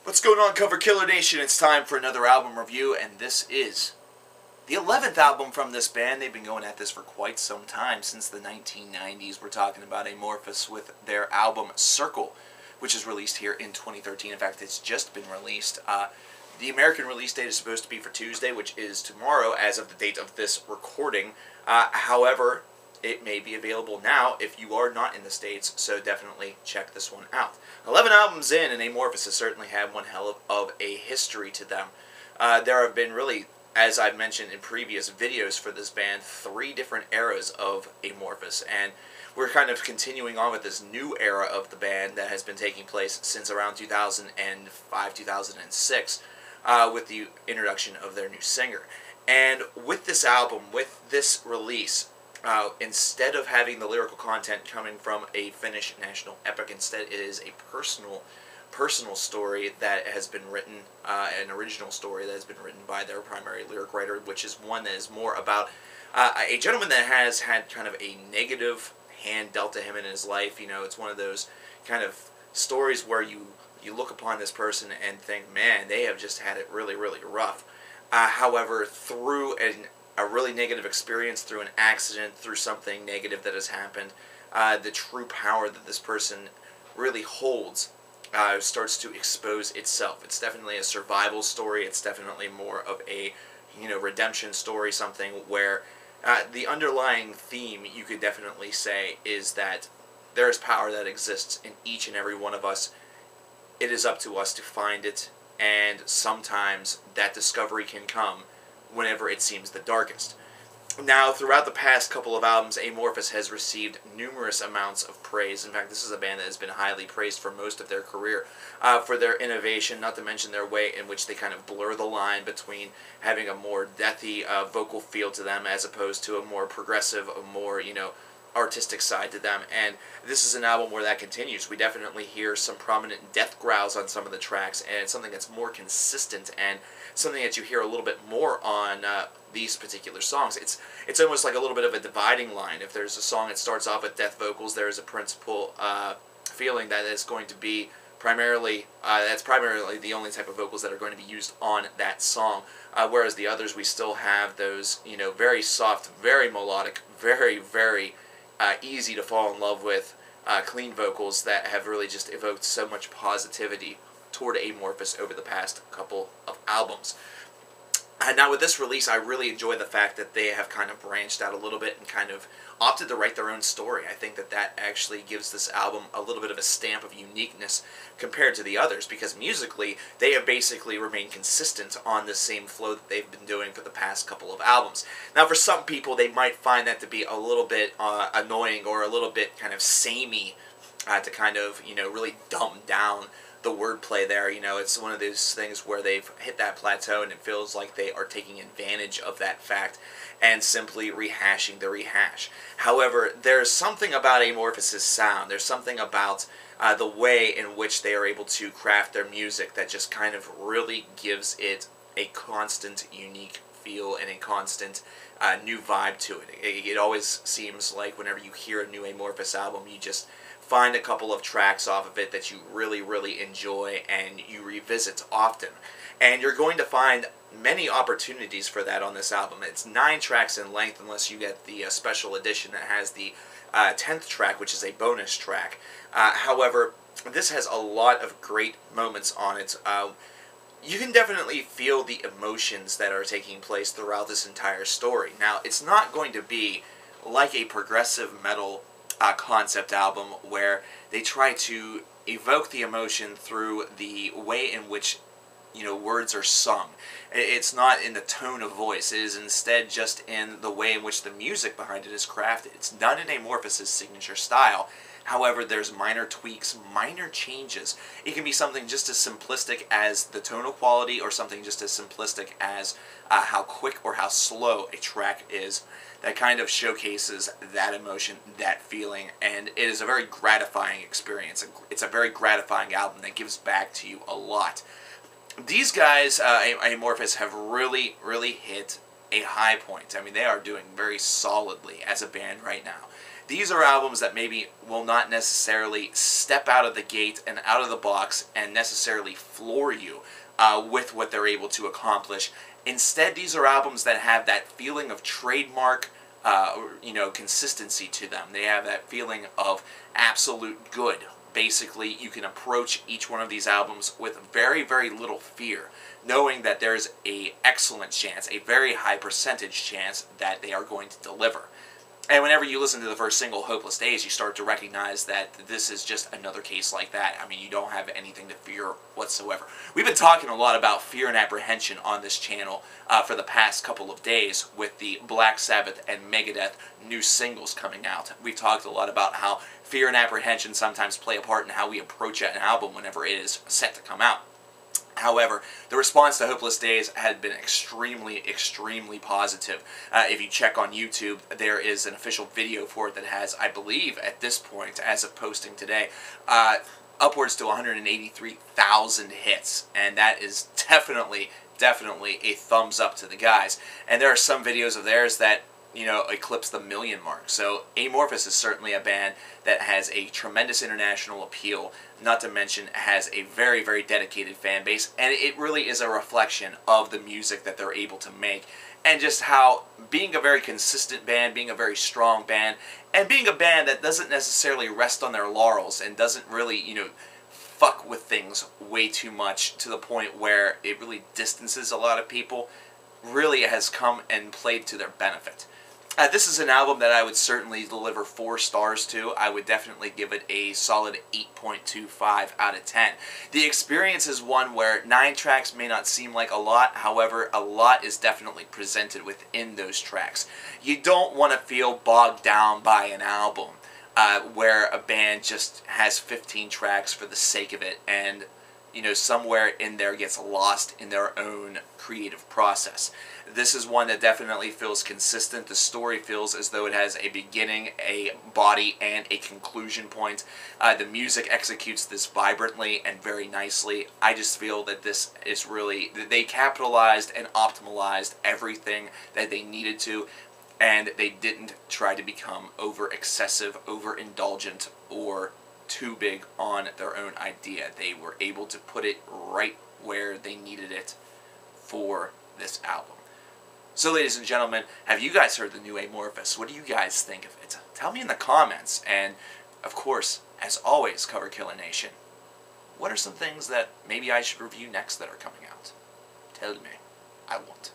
What's going on, Cover Killer Nation? It's time for another album review, and this is the 11th album from this band. They've been going at this for quite some time, since the 1990s. We're talking about Amorphis with their album Circle, which is released here in 2013. In fact, it's just been released. The American release date is supposed to be for Tuesday, which is tomorrow as of the date of this recording. However, it may be available now if you are not in the States, so definitely check this one out. 11 albums in, and Amorphis has certainly had one hell of a history to them. There have been really, as I've mentioned in previous videos for this band, 3 different eras of Amorphis, and we're kind of continuing on with this new era of the band that has been taking place since around 2005, 2006, with the introduction of their new singer. And with this album, with this release, instead of having the lyrical content coming from a Finnish national epic, instead it is a personal story that has been written, an original story that has been written by their primary lyric writer, which is one that is more about a gentleman that has had kind of a negative hand dealt to him in his life. You know, it's one of those kind of stories where you look upon this person and think, man, they have just had it really, really rough. However, through a really negative experience, through an accident, through something negative that has happened, the true power that this person really holds starts to expose itself. It's definitely a survival story. It's definitely more of a, redemption story, something where the underlying theme, you could definitely say, is that there is power that exists in each and every one of us. It is up to us to find it, and sometimes that discovery can come whenever it seems the darkest. Now, throughout the past couple of albums, Amorphis has received numerous amounts of praise. In fact, this is a band that has been highly praised for most of their career, for their innovation, not to mention their way in which they kind of blur the line between having a more deathy vocal feel to them as opposed to a more progressive, a more, artistic side to them. And this is an album where that continues. We definitely hear some prominent death growls on some of the tracks, and it's something that's more consistent and something that you hear a little bit more on these particular songs. It's almost like a little bit of a dividing line. If there's a song that starts off with death vocals, there is a principal feeling that it's going to be primarily the only type of vocals that are going to be used on that song. Whereas the others, we still have those, very soft, very melodic, very, very easy to fall in love with, clean vocals that have really just evoked so much positivity toward Amorphis over the past couple of albums. Now with this release, I really enjoy the fact that they have kind of branched out a little bit and kind of opted to write their own story. I think that actually gives this album a little bit of a stamp of uniqueness compared to the others, because musically, they have basically remained consistent on the same flow that they've been doing for the past couple of albums. Now for some people, they might find that to be a little bit annoying or a little bit kind of samey, to kind of, really dumb down the wordplay there. It's one of those things where they've hit that plateau and it feels like they are taking advantage of that fact and simply rehashing the rehash. However, there's something about Amorphis' sound, there's something about the way in which they are able to craft their music that just kind of really gives it a constant, unique feel and a constant new vibe to it. It always seems like whenever you hear a new Amorphis album, you just find a couple of tracks off of it that you really, really enjoy and you revisit often. And you're going to find many opportunities for that on this album. It's 9 tracks in length, unless you get the special edition that has the 10th track, which is a bonus track. However, this has a lot of great moments on it. You can definitely feel the emotions that are taking place throughout this entire story. Now, it's not going to be like a progressive metal concept album where they try to evoke the emotion through the way in which words are sung. It's not in the tone of voice. It is instead just in the way in which the music behind it is crafted. It's done in Amorphis' signature style. However, there's minor tweaks, minor changes. It can be something just as simplistic as the tonal quality, or something just as simplistic as how quick or how slow a track is. That kind of showcases that emotion, that feeling, and it is a very gratifying experience. It's a very gratifying album that gives back to you a lot. These guys, Amorphis, have really, really hit a high point. I mean, they are doing very solidly as a band right now. These are albums that maybe will not necessarily step out of the gate and out of the box and necessarily floor you with what they're able to accomplish. Instead, these are albums that have that feeling of trademark, consistency to them. They have that feeling of absolute good. Basically, you can approach each one of these albums with very, very little fear, knowing that there's a excellent chance, a very high percentage chance that they are going to deliver. And whenever you listen to the first single, Hopeless Days, you start to recognize that this is just another case like that. I mean, you don't have anything to fear whatsoever. We've been talking a lot about fear and apprehension on this channel for the past couple of days with the Black Sabbath and Megadeth new singles coming out. We've talked a lot about how fear and apprehension sometimes play a part in how we approach an album whenever it is set to come out. However, the response to Hopeless Days had been extremely, extremely positive. If you check on YouTube, there is an official video for it that has, I believe, at this point, as of posting today, upwards to 183,000 hits. And that is definitely a thumbs up to the guys. And there are some videos of theirs that eclipse the million mark. So Amorphis is certainly a band that has a tremendous international appeal, not to mention has a very, very dedicated fan base, and it really is a reflection of the music that they're able to make, and just how being a very consistent band, being a very strong band, and being a band that doesn't necessarily rest on their laurels and doesn't really, fuck with things way too much to the point where it really distances a lot of people, really has come and played to their benefit. This is an album that I would certainly deliver 4 stars to. I would definitely give it a solid 8.25 out of 10. The experience is one where 9 tracks may not seem like a lot, however, a lot is definitely presented within those tracks. You don't want to feel bogged down by an album where a band just has 15 tracks for the sake of it and somewhere in there gets lost in their own creative process. This is one that definitely feels consistent. The story feels as though it has a beginning, a body, and a conclusion point. The music executes this vibrantly and very nicely. I just feel that this is really, they capitalized and optimized everything that they needed to, and they didn't try to become over-excessive, over-indulgent, or too big on their own idea. They were able to put it right where they needed it for this album. So ladies and gentlemen, have you guys heard the new Amorphis? What do you guys think of it? Tell me in the comments. And of course, as always, Cover Killer Nation, what are some things that maybe I should review next that are coming out? Tell me. I won't.